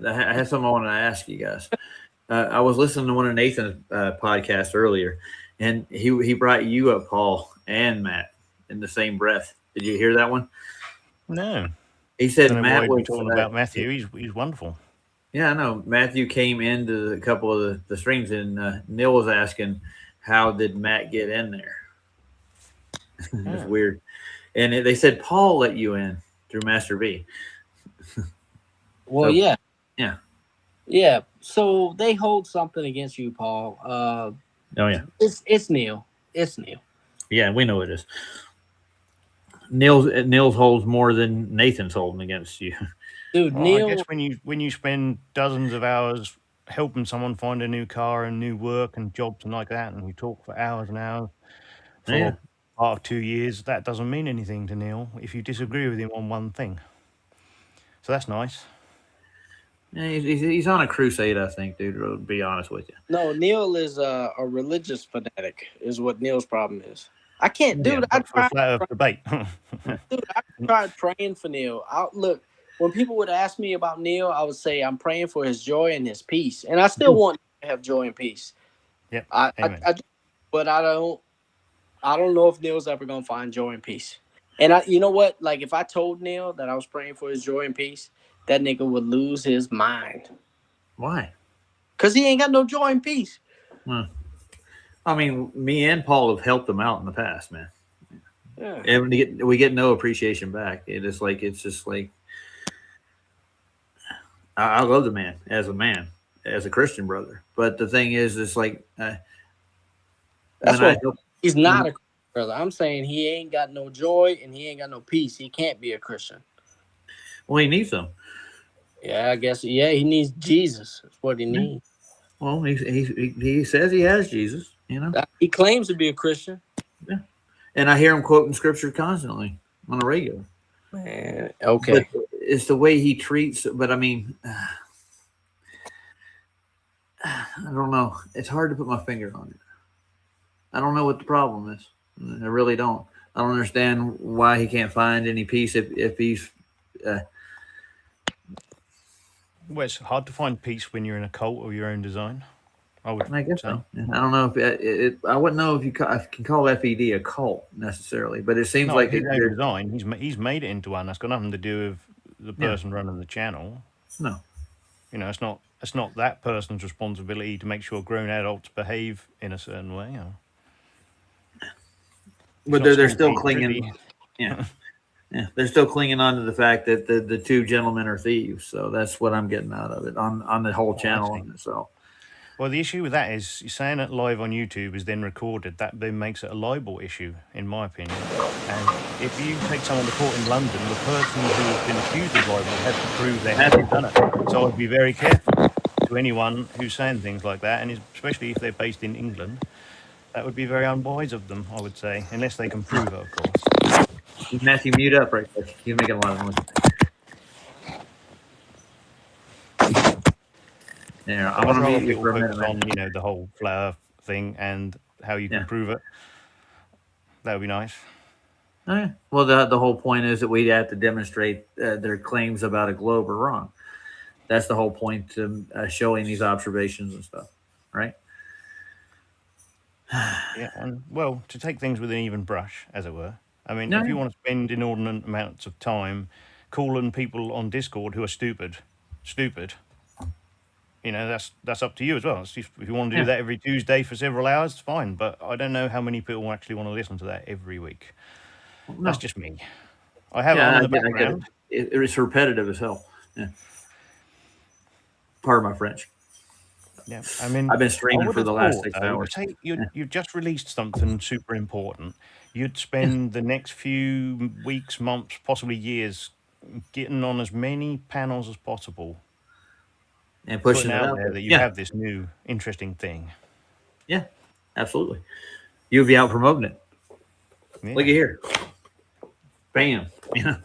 I had something I wanted to ask you guys. I was listening to one of Nathan's podcasts earlier, and he brought you up, Paul and Matt, in the same breath. Did you hear that one? No, He I don't said know why Matt you'd be was. talking about Matthew. He's wonderful. Yeah, I know. Matthew came into a couple of the streams, and Neil was asking, "How did Matt get in there?" It's Yeah. weird. And they said Paul let you in through Master V. Well, So yeah, yeah. yeah. So they hold something against you, Paul. Oh yeah. It's Neil. It's Neil. Yeah, we know it is. Nils holds more than Nathan's holding against you. Dude, Well, I guess Neil. when you spend dozens of hours helping someone find a new car and new work and jobs and like that, and you talk for hours and hours Yeah. for part of 2 years, that doesn't mean anything to Neil if you disagree with him on one thing. So that's nice. Yeah, he's on a crusade, I think, dude. To be honest with you. No, Neil is a religious fanatic. Is what Neil's problem is. I can't, Yeah, dude. I but for a tried, flat Earth debate. dude. I tried praying for Neil. Look, when people would ask me about Neil, I would say I'm praying for his joy and his peace, and I still want him to have joy and peace. Yep. Amen. I do, but I don't know if Neil's ever gonna find joy and peace. And you know what? Like, if I told Neil that I was praying for his joy and peace, that nigga would lose his mind. Why? Cause he ain't got no joy and peace. Well, I mean, me and Paul have helped him out in the past, man. Yeah. And we get no appreciation back. It's just like I love the man, as a Christian brother. But the thing is, it's like That's when I what help, he's when not a Christian brother. I'm saying he ain't got no joy and he ain't got no peace. He can't be a Christian. well, he needs them. Yeah, I guess. Yeah, he needs Jesus. That's what he Yeah. needs. Well, he says he has Jesus, you know. He claims to be a Christian. Yeah. And I hear him quoting scripture constantly on a regular. Man, But okay. it's the way he treats. But I mean, I don't know. It's hard to put my finger on it. I don't know what the problem is. I really don't. I don't understand why he can't find any peace if he's. Uh, Well, it's hard to find peace when you're in a cult of your own design, I would I guess say. so. I don't know if I wouldn't know if I can call FED a cult necessarily, but it seems No, of like his own they're design. He's made it into one. That's got nothing to do with the yeah. person running the channel. No, It's not that person's responsibility to make sure grown adults behave in a certain way. It's but not they're school still feeding clinging. privy. Yeah, yeah, they're still clinging on to the fact that the two gentlemen are thieves. So that's what I'm getting out of it on the whole Oh, I channel see. in itself. Well, the issue with that is saying it live on YouTube is then recorded. That then makes it a libel issue, in my opinion. And if you take someone to court in London, the person who has been accused of libel has to prove they haven't done it. So I'd be very careful to anyone who's saying things like that, and especially if they're based in England. That would be very unwise of them, I would say, unless they can prove it, of course. Matthew, mute up right quick. You're making a lot of noise. Yeah, I'm I'd gonna rather mute you people for a minute, focus man. on, the whole flat Earth thing and how you can Yeah. prove it. That would be nice. Oh, yeah. Well, the whole point is that we have to demonstrate their claims about a globe are wrong. That's the whole point to showing these observations and stuff, right? Yeah, and well, to take things with an even brush, as it were. I mean, No, if you yeah. want to spend inordinate amounts of time calling people on Discord who are stupid, that's up to you as well. If you want to do Yeah. that every Tuesday for several hours, fine. But I don't know how many people actually want to listen to that every week. That's No. just me. I have it on Yeah, in the I get it. background. It's repetitive as hell. Yeah. Pardon my French. Yeah, I mean, I've been I streaming would for have the last thought six though, hours. say Yeah. you've just released something super important. You'd Yeah. spend the next few weeks, months, possibly years, getting on as many panels as possible, And putting pushing it out out there there. that you Yeah. have this new interesting thing. Yeah. Absolutely. You'll be out promoting it. Look at Yeah, here. Bam. You know.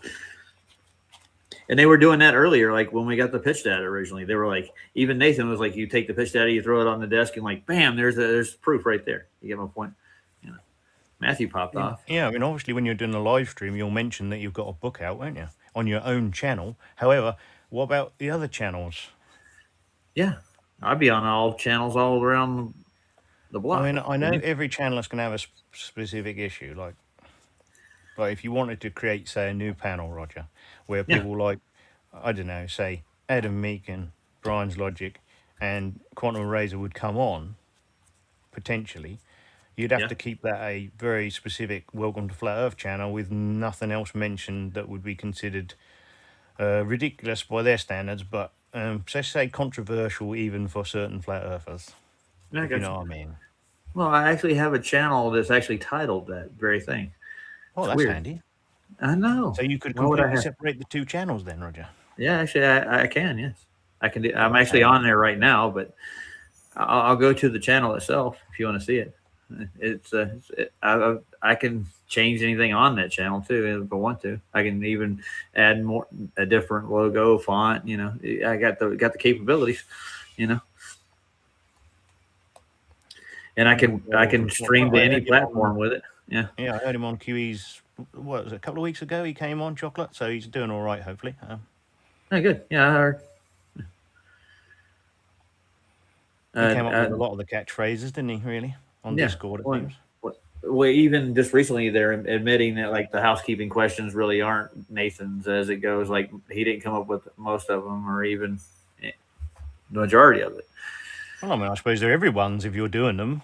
And they were doing that earlier, like when we got the pitch data originally. They were like, even Nathan was like, you take the pitch data, you throw it on the desk, and like, bam, there's proof right there. You get my point. You know, Matthew popped yeah, off. yeah. I mean, obviously, when you're doing a live stream, you'll mention that you've got a book out, won't you, on your own channel. However, What about the other channels? Yeah, I'd be on all channels all around the I block. mean, I know every channel is going to have a specific issue. Like if you wanted to create, say, a new panel, Roger, where Yeah, people like, I don't know, say Adam Meakin, Brian's Logic, and Quantum Razor would come on potentially, you'd have yeah. to keep that a very specific Welcome to Flat Earth channel with nothing else mentioned that would be considered ridiculous by their standards, but let's say controversial even for certain flat earthers, Yeah, I if you got know you. what I mean. Well, I actually have a channel that's actually titled that very thing. Oh, It's that's weird. handy. I know. So you could Why would I completely have? separate the two channels then, Roger. Yeah, actually, I can. Yes, I can do. Oh, I'm that's actually handy. on there right now, but I'll go to the channel itself if you want to see it. I can change anything on that channel too if I want to. I can even add more a different logo font. I got the capabilities. You know, and I can stream to I any heard him on. platform with it. Yeah. Yeah, I heard him on QE's. What was it? A couple of weeks ago, he came on Chocolate, so he's doing all right, hopefully. Oh, good. Yeah, I heard. He came up with a Uh, lot of the catchphrases, didn't he? Really, on yeah. Discord, it Well, seems. well, even just recently, they're admitting that like the housekeeping questions really aren't Nathan's as it goes. Like he didn't come up with most of them, or even the majority of it. Well, I mean, I suppose they're everyone's if you're doing them,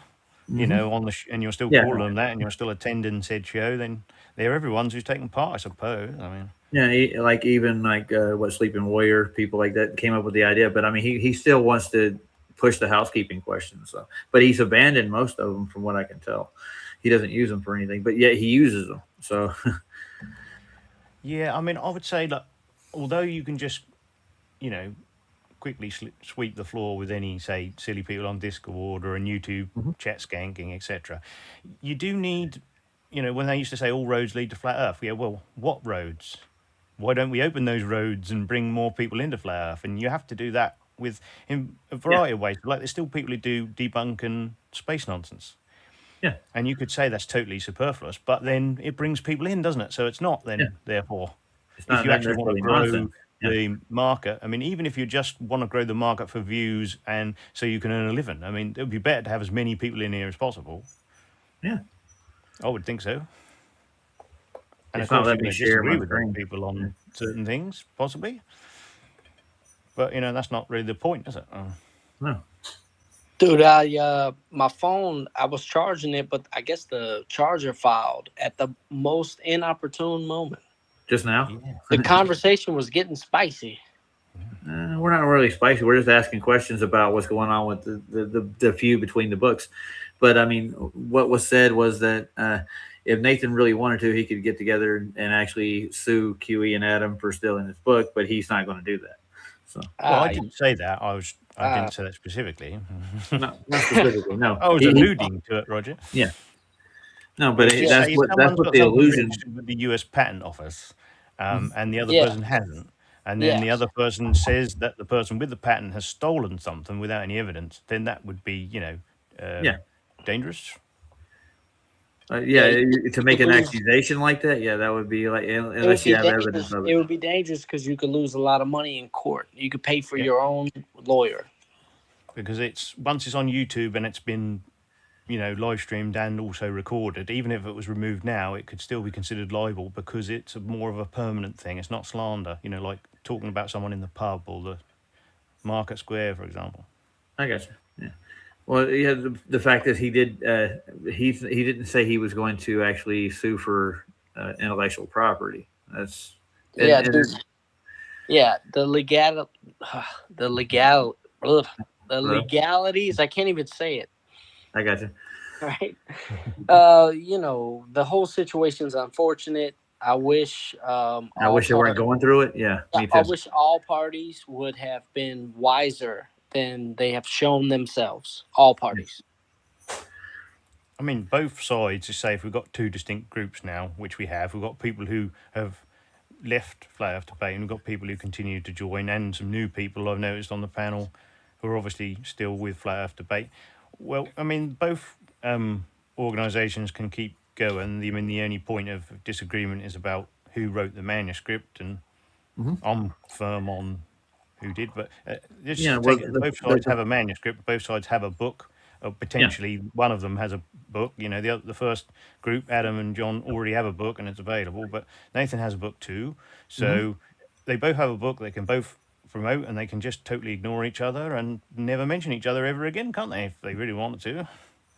Hmm. on the and you're still Yeah, calling them that, and you're still attending said show. Then they're everyone's who's taking part, I suppose. I mean, yeah. Like even like what Sleeping Warrior people like that came up with the idea, but I mean he still wants to push the housekeeping questions. So, but he's abandoned most of them from what I can tell. He doesn't use them for anything, but yet he uses them. So yeah, I mean, I would say that although you can just, you know, quickly sweep the floor with any, say, silly people on Discord or on YouTube Mhm. chat skanking, etc. You do need, when they used to say all roads lead to flat Earth. Yeah, well, what roads? Why don't we open those roads and bring more people into flat Earth? And you have to do that with in a yeah, variety of ways. Like there's still people who do debunk and space nonsense. yeah, And you could say that's totally superfluous, but then it brings people in, doesn't it? So it's not yeah. then, therefore, It's if not you actually want to necessarily grow nonsense. Yeah, the market, I mean, even if you just want to grow the market for views and so you can earn a living, I mean, it would be better to have as many people in here as possible. yeah. I would think so. And of It's not course, you're letting me going to share disagree my with those screen. people Yeah. on certain things, possibly. But, that's not really the point, is it? No. Dude, my phone, I was charging it, but I guess the charger filed at the most inopportune moment. Just now. Yeah. The conversation was getting spicy. We're not really spicy. We're just asking questions about what's going on with the feud between the books. But I mean, what was said was that if Nathan really wanted to, he could get together and actually sue QE and Adam for stealing his book, but he's not going to do that. So, Well, I Uh, didn't say that. I uh, didn't say that specifically. not specifically. No, I was alluding to it, Roger. yeah, no, but If you yeah, say if that's someone's what got the something illusion. registered with the US Patent Office, Mhm. and the other yeah, person hasn't, and then the yes. other person says that the person with the patent has stolen something without any evidence, then that would be, Yeah, dangerous. Yeah, yeah. To you make could an lose. accusation like that, yeah, that would be like It would unless you be have evidence dangerous. of It it. would be dangerous because you could lose a lot of money in court. You could pay for Yeah, your own lawyer. because it's once it's on YouTube and it's been, live streamed and also recorded. Even if it was removed now, it could still be considered libel because it's more of a permanent thing. It's not slander. Like talking about someone in the pub or the Market Square, for example. I got you. Yeah. Well, yeah, the fact that he did, he didn't say he was going to actually sue for intellectual property. That's Yeah, and dude. Yeah, the legal, ugh, the hello, legalities. I can't even say it. I got you. Right. The whole situation's unfortunate. I wish I all wish they weren't parties. going through it. Yeah, me I too. wish all parties would have been wiser than they have shown themselves. All parties. I mean, both sides, to say if we've got two distinct groups now, which we have, we've got people who have left Flat Earth Debate and we've got people who continue to join and some new people I've noticed on the panel who are obviously still with Flat Earth Debate. Well, I mean, both organisations can keep going. I mean, the only point of disagreement is about who wrote the manuscript, and Mhm. I'm firm on who did, but just Yeah, well, take it. Both sides have a manuscript. Both sides have a book. Potentially, one of them has a book. The first group, Adam and John, already have a book and it's available. But Nathan has a book too, so they both have a book. They can both promote, and they can just totally ignore each other and never mention each other ever again, can't they? If they really wanted to.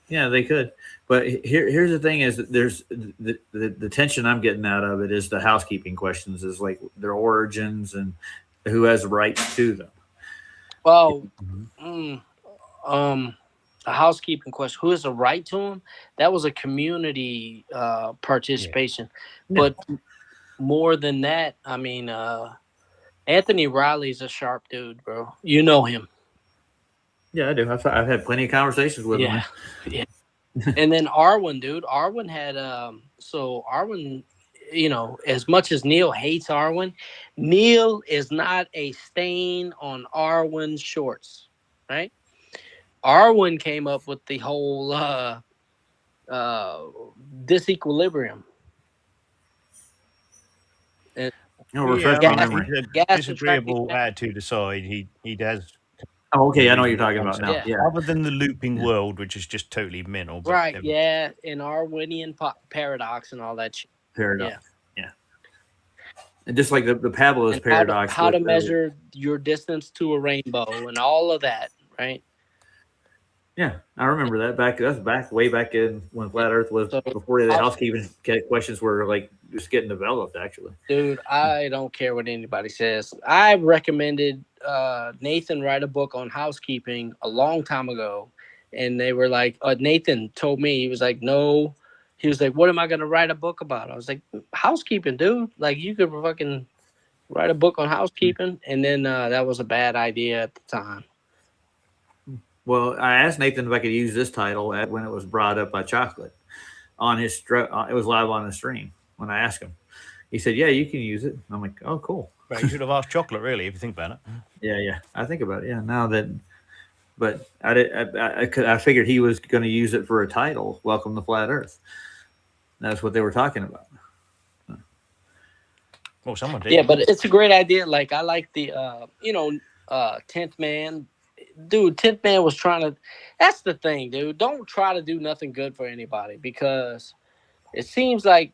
Yeah, they could. But here's the thing: is that there's the tension I'm getting out of it is the housekeeping questions, is like their origins and who has rights to them. Well, a housekeeping question. Who has a right to him? That was a community participation. Yeah. But more than that, I mean, Anthony Riley's a sharp dude, bro. You know him. Yeah, I do. I've had plenty of conversations with him. Yeah. And then Arwen, dude. Arwen had so Arwen, as much as Neil hates Arwen, Neil is not a stain on Arwen's shorts, right? Arwen came up with the whole disequilibrium. And Refresh my memory. Disagreeable attitude aside, he does. Oh, okay, I know what you're talking about now. Yeah. Other than the looping world, which is just totally mental. But right, yeah, and Arwinian paradox and all that shit. Paradox. Yeah. And just like the Pablo's paradox. How to measure your distance to a rainbow and all of that, right? Yeah, I remember that that's way back in when Flat Earth was before the housekeeping questions were like just getting developed. Actually, dude, I don't care what anybody says. I recommended Nathan write a book on housekeeping a long time ago, and they were like, Nathan told me, he was like, no, he was like, what am I going to write a book about? I was like, housekeeping, dude. Like, you could fucking write a book on housekeeping, and then that was a bad idea at the time. Well, I asked Nathan if I could use this title when it was brought up by Chocolate on his it was live on the stream when I asked him. He said, "Yeah, you can use it." I'm like, "Oh, cool." Right, you should have asked Chocolate, really, if you think about it. Yeah. I think about it. Yeah, now that, but I figured he was going to use it for a title. Welcome to Flat Earth. That's what they were talking about. Well, someone did. Yeah, but it's a great idea. Like, I like the 10th Man. Dude, 10th Man was trying to. That's the thing, dude. Don't try to do nothing good for anybody, because it seems like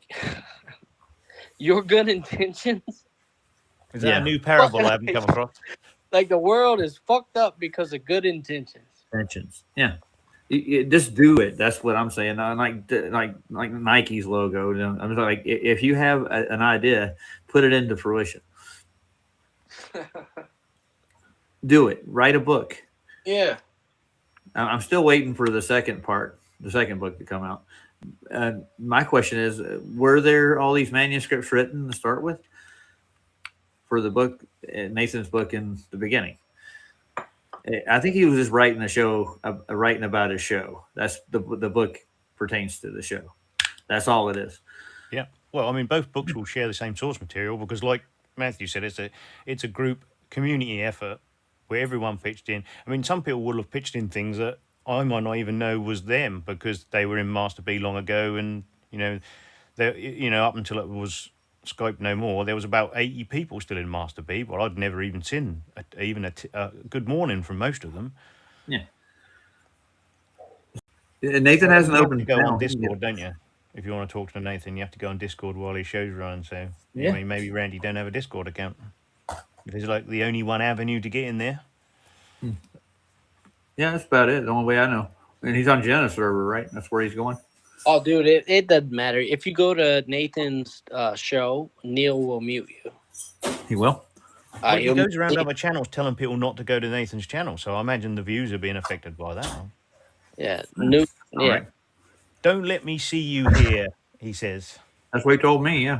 your good intentions. Is that a new parable I haven't come across? Like, the world is fucked up because of good intentions. Yeah. You just do it. That's what I'm saying. Like Nike's logo. I'm like, if you have an idea, put it into fruition. Do it. Write a book. Yeah. I'm still waiting for the second book to come out. My question is, were there all these manuscripts written to start with for the book, Nathan's book in the beginning? I think he was just writing writing about his show. That's the book pertains to the show. That's all it is. Yeah. Well, I mean, both books will share the same source material because, like Matthew said, it's a group community effort where everyone pitched in. I mean, some people will have pitched in things that I might not even know was them because they were in Master B long ago, and up until it was Skype no more, there was about 80 people still in Master B. Well, I'd never even seen a good morning from most of them. Yeah. Nathan has an open. You go on Discord, don't you? If you want to talk to Nathan, you have to go on Discord while his show's run. So anyway, maybe Randy don't have a Discord account. It's like the only one avenue to get in there. Yeah, that's about it. The only way I know. And he's on Jenna's server, right? That's where he's going. Oh, dude, it doesn't matter. If you go to Nathan's show, Neil will mute you. He will? He goes around other channels telling people not to go to Nathan's channel, so I imagine the views are being affected by that. Yeah. Right. Don't let me see you here, he says. That's what he told me, yeah.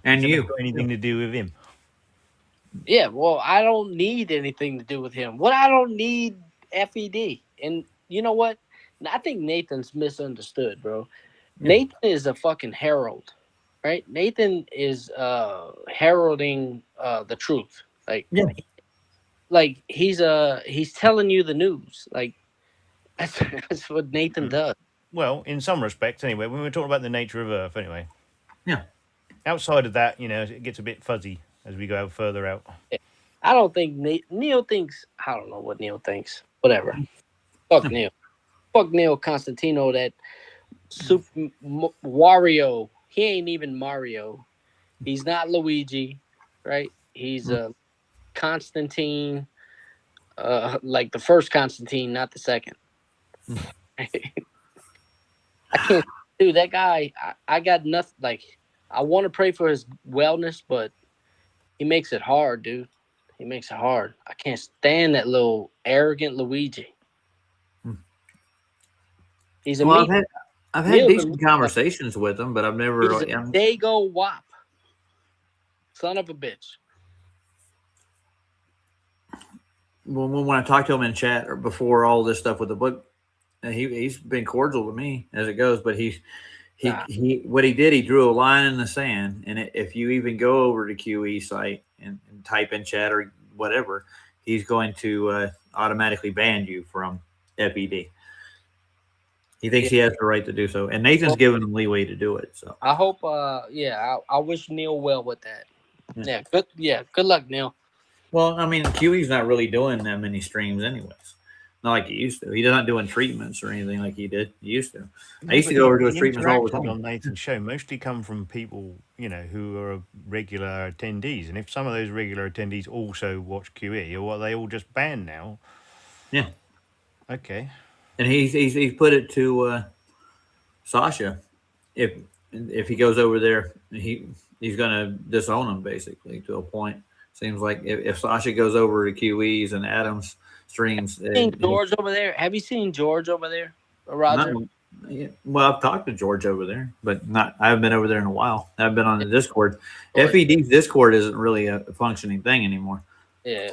And you. Got anything to do with him? Yeah, well, I don't need anything to do with him. I don't need FED. And you know what? I think Nathan's misunderstood, bro. Yeah. Nathan is a fucking herald, right? Nathan is heralding the truth. Like he's telling you the news. Like that's what Nathan does. Well, in some respects, anyway. When we're talking about the nature of Earth, anyway. Yeah. Outside of that, it gets a bit fuzzy as we go further out. I don't think Neil thinks. I don't know what Neil thinks. Whatever. Fuck Neil. Fuck Neil Constantino. That Wario. He ain't even Mario. He's not Luigi, right? He's Constantine. Like the first Constantine, not the second. I can't, dude. That guy. I got nothing. Like, I want to pray for his wellness, but he makes it hard, dude. He makes it hard. I can't stand that little arrogant Luigi. He's a Well, meat. I've had Neil's a decent conversations with him, but I've never. He's a Dago Wop. Son of a bitch. When I talked to him in chat or before all this stuff with the book, he's been cordial with me as it goes. But he what he did, he drew a line in the sand, and if you even go over to QE site and type in chat or whatever, he's going to automatically ban you from FED. He thinks he has the right to do so, and Nathan's giving him leeway to do it. So I hope. I wish Neil well with that. Yeah. Good. Yeah. Good luck, Neil. Well, I mean, QE's not really doing that many streams, anyways. Not like he used to. He's not doing treatments or anything like he did. He used to. I used to go over to his treatments all the time. On Nathan's show mostly come from people, who are regular attendees, and if some of those regular attendees also watch QE, or are they all just banned now? Yeah. Okay. And he's put it to Sasha. If he goes over there, he's going to disown him basically to a point. Seems like if Sasha goes over to QE's and Adam's streams, Have you seen George over there? Have you seen George over there, Roger? Well, I've talked to George over there, but I haven't been over there in a while. I've been on the Discord. FED's Discord isn't really a functioning thing anymore. Yeah.